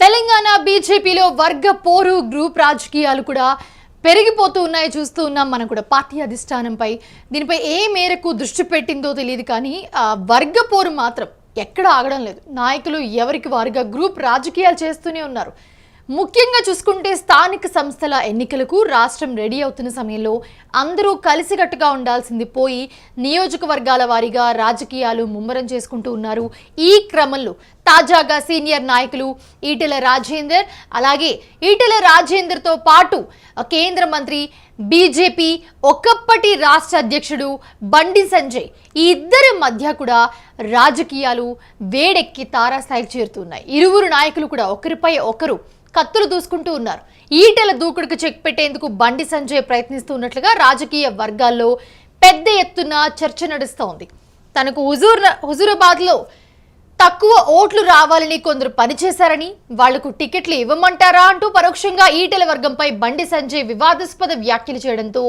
తెలంగాణ బీజేపీలో వర్గ పోరు గ్రూప్ రాజకీయాలు కూడా పెరిగిపోతూ ఉన్నాయి చూస్తూ ఉన్నాం మనం కూడా పార్టీ అధిష్టానంపై దీనిపై ఏ మేరకు దృష్టి పెట్టిందో తెలియదు కానీ వర్గ పోరు మాత్రం ఎక్కడ ఆగడం లేదు నాయకులు ఎవరికి వారుగా గ్రూప్ రాజకీయాలు చేస్తూనే ఉన్నారు ముఖ్యంగా చూసుకుంటే స్థానిక సంస్థల ఎన్నికలకు రాష్ట్రం రెడీ అవుతున్న సమయంలో అందరూ కలిసికట్టుగా ఉండాల్సింది పోయి నియోజకవర్గాల వారీగా రాజకీయాలు ముమ్మరం చేసుకుంటూ ఉన్నారు ఈ క్రమంలో తాజాగా సీనియర్ నాయకులు ఈటెల రాజేందర్ అలాగే ఈటెల రాజేందర్తో పాటు కేంద్ర మంత్రి బీజేపీ ఒకప్పటి రాష్ట్ర అధ్యక్షుడు బండి సంజయ్ ఈ ఇద్దరి మధ్య కూడా రాజకీయాలు వేడెక్కి తారాస్థాయికి చేరుతున్నాయి ఇరువురు నాయకులు కూడా ఒకరిపై ఒకరు కత్తులు దూసుకుంటూ ఉన్నారు ఈటెల దూకుడుకు చెక్ పెట్టేందుకు బండి సంజయ్ ప్రయత్నిస్తున్నట్లుగా రాజకీయ వర్గాల్లో పెద్ద ఎత్తున చర్చ నడుస్తోంది తనకు హుజూరాబాద్లో తక్కువ ఓట్లు రావాలని కొందరు పనిచేశారని వాళ్లకు టికెట్లు ఇవ్వమంటారా అంటూ పరోక్షంగా ఈటెల వర్గంపై బండి సంజయ్ వివాదాస్పద వ్యాఖ్యలు చేయడంతో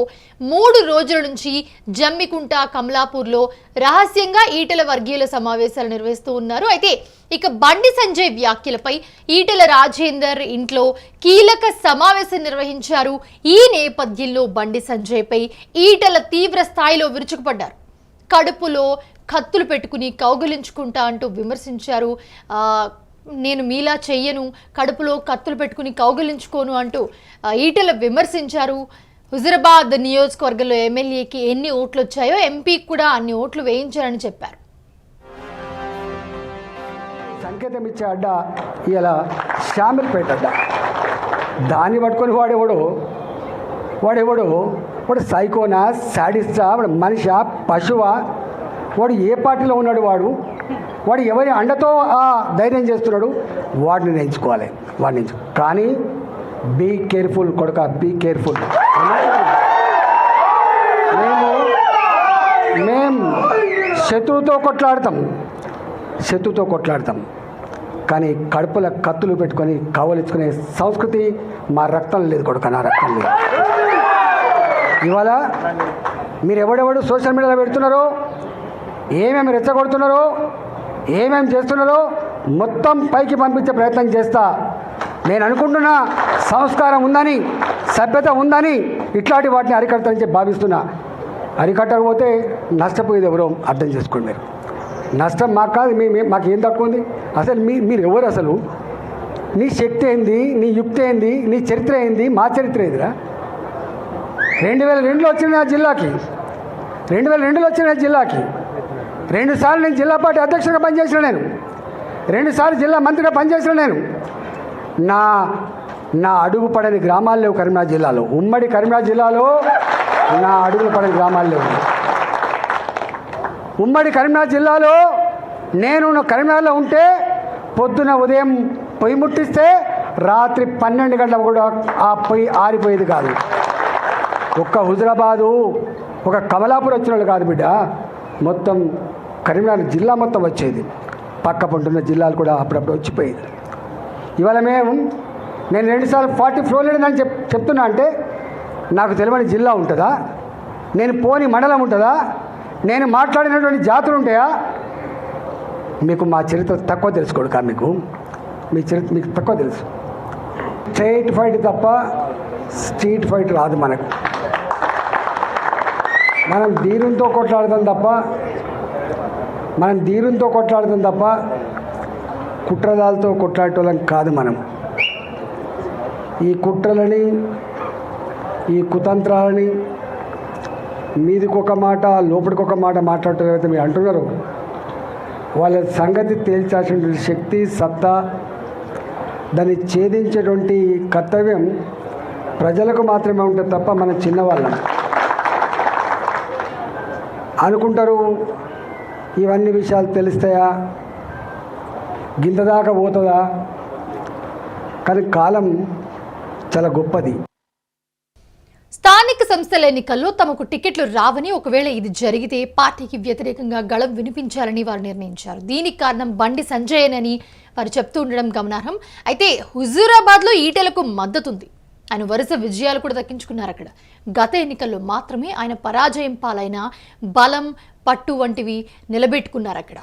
3 రోజుల నుంచి జమ్మికుంట కమలాపూర్లో రహస్యంగా ఈటెల వర్గీయుల సమావేశాలు నిర్వహిస్తూ ఉన్నారు అయితే ఇక బండి సంజయ్ వ్యాఖ్యలపై ఈటెల రాజేందర్ ఇంట్లో కీలక సమావేశం నిర్వహించారు ఈ నేపథ్యంలో బండి సంజయ్పై ఈటెల తీవ్ర స్థాయిలో విరుచుకుపడ్డారు కడుపులో కత్తులు పెట్టుకుని కౌగిలించుకుంటా అంటూ విమర్శించారు నేను మీలా చెయ్యను కడుపులో కత్తులు పెట్టుకుని కౌగిలించుకోను అంటూ ఈటెల విమర్శించారు హుజూరాబాద్ నియోజకవర్గంలో ఎమ్మెల్యేకి ఎన్ని ఓట్లు వచ్చాయో ఎంపీకి కూడా అన్ని ఓట్లు వేయించారని చెప్పారు సంకేతం ఇచ్చే అడ్డ ఇలా శామిల్పేట అడ్డ దాన్ని పట్టుకొని వాడు సైకోనా శాడిస్టా వాడు మనిషా పశువా వాడు ఏ పార్టీలో ఉన్నాడు వాడు ఎవరి అండతో ధైర్యం చేస్తున్నాడు వాడిని ఎంచుకోవాలి కానీ బీ కేర్ఫుల్ కొడుక బీ కేర్ఫుల్ మేము శత్రువుతో కొట్లాడతాం కానీ కడుపుల కత్తులు పెట్టుకొని కవలించుకునే సంస్కృతి మా రక్తం లేదు కొడుక నా రక్తం లేదు ఇవాళ మీరు ఎవడెవడు సోషల్ మీడియాలో పెడుతున్నారో ఏమేమి రెచ్చగొడుతున్నారో ఏమేమి చేస్తున్నారో మొత్తం పైకి పంపించే ప్రయత్నం చేస్తా నేను అనుకుంటున్నా సంస్కారం ఉందని సభ్యత ఉందని ఇట్లాంటి వాటిని అరికడతానని చెప్పి భావిస్తున్నా అరికట్టకపోతే నష్టపోయేది ఎవరో అర్థం చేసుకోండి మీరు నష్టం మాకు కాదు మాకు ఏం తక్కువ ఉంది అసలు మీరు ఎవరు అసలు నీ శక్తి ఏంది నీ యుక్తి ఏంది నీ చరిత్ర ఏంది మా చరిత్ర ఏదిరా 2002లో వచ్చిన నా జిల్లాకి 2002లో వచ్చిన నా జిల్లాకి 2 సార్లు నేను జిల్లా పార్టీ అధ్యక్షుడిగా పనిచేసిన నేను 2 సార్లు జిల్లా మంత్రిగా పనిచేసిన నేను నా అడుగు పడని గ్రామాలు లేవు కరీంనగర్ జిల్లాలో ఉమ్మడి కరీంనగర్ జిల్లాలో నా అడుగులు పడని గ్రామాలు లేవు ఉమ్మడి కరీంనగర్ జిల్లాలో నేను కరీంనగర్లో ఉంటే పొద్దున ఉదయం పొయ్యి ముట్టిస్తే రాత్రి 12 గంటలకు కూడా ఆ పొయ్యి ఆరిపోయేది కాదు ఒక్క హుజూరాబాదు ఒక కమలాపూర్ వచ్చిన వాళ్ళు కాదు బిడ్డ మొత్తం కరీంనగర్ జిల్లా మొత్తం వచ్చేది పక్క పంటున్న జిల్లాలు కూడా అప్పుడప్పుడు వచ్చిపోయేది ఇవాళ నేను 2 సార్లు 40 ఫ్లోర్ లేదని చెప్తున్నా అంటే నాకు తెలియని జిల్లా ఉంటుందా నేను పోని మండలం ఉంటుందా నేను మాట్లాడినటువంటి జాతులు ఉంటాయా మీకు మా చరిత్ర తక్కువ తెలుసుకోడుకా మీ చరిత్ర మీకు తక్కువ తెలుసు స్ట్రైట్ ఫైట్ తప్ప స్ట్రీట్ ఫైట్ రాదు మనకు మనం ధీరంతో కొట్లాడతాం తప్ప కుట్రదాలతో కొట్లాడటం కాదు మనం ఈ కుట్రలని ఈ కుతంత్రాలని మీదికొక మాట లోపలికొక మాట మాట్లాడటం ఏదైతే మీరు అంటున్నారో వాళ్ళ సంగతి తేల్చాల్సిన శక్తి సత్తా దాన్ని ఛేదించేటువంటి కర్తవ్యం ప్రజలకు మాత్రమే ఉంటుంది తప్ప మనం చిన్నవాళ్ళం అనుకుంటారు ఇవన్నీ విషయాలు తెలుస్తాయా గింతదాకా పోతుందా కానీ కాలం చాలా గొప్పది స్థానిక సంస్థల ఎన్నికల్లో తమకు టికెట్లు రావని ఒకవేళ ఇది జరిగితే పార్టీకి వ్యతిరేకంగా గళం వినిపించాలని వారు నిర్ణయించారు దీనికి కారణం బండి సంజయ్ వారు చెప్తూ ఉండడం గమనార్హం అయితే హుజూరాబాద్లో ఈటెలకు మద్దతుంది ఆయన వరుస విజయాలు కూడా దక్కించుకున్నారు అక్కడ గత ఎన్నికల్లో మాత్రమే ఆయన పరాజయం పాలైన బలం పట్టు వంటివి నిలబెట్టుకున్నారు అక్కడ